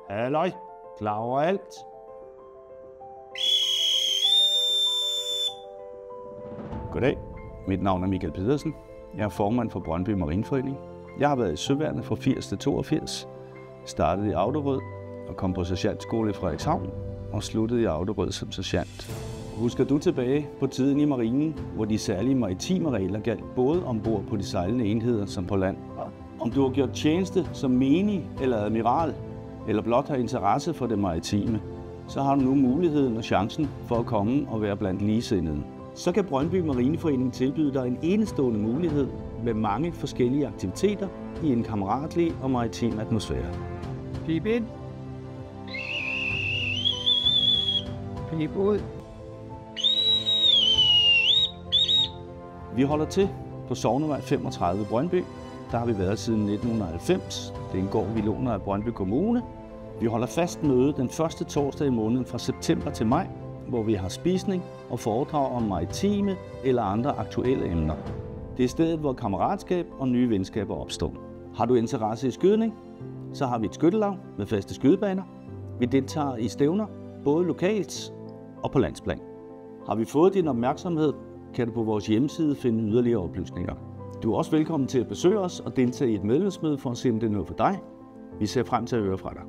Halløj, klar over alt. Goddag, mit navn er Michael Pedersen. Jeg er formand for Brøndby Marineforening. Jeg har været i Søværnet fra 80 til 82, startede i Auderød og kom på sergeantskole i Frederikshavn og sluttede i Auderød som sergeant. Husker du tilbage på tiden i marinen, hvor de særlige maritime regler galt både ombord på de sejlende enheder som på land? Om du har gjort tjeneste som menig eller admiral, eller blot har interesse for det maritime, så har du nu muligheden og chancen for at komme og være blandt ligesindede. Så kan Brøndby Marineforening tilbyde dig en enestående mulighed med mange forskellige aktiviteter i en kammeratlig og maritim atmosfære. Pip ind. Pip ud. Vi holder til på Sognevej 35 Brøndby. Der har vi været siden 1990. Det er en gård, vi låner af Brøndby Kommune. Vi holder fast møde den første torsdag i måneden fra september til maj, hvor vi har spisning og foredrag om maritime eller andre aktuelle emner. Det er stedet, hvor kammeratskab og nye venskaber opstår. Har du interesse i skydning, så har vi et skyttelaug med faste skydebaner. Vi deltager i stævner, både lokalt og på landsplan. Har vi fået din opmærksomhed, kan du på vores hjemmeside finde yderligere oplysninger. Du er også velkommen til at besøge os og deltage i et medlemsmøde for at se, om det er noget for dig. Vi ser frem til at høre fra dig.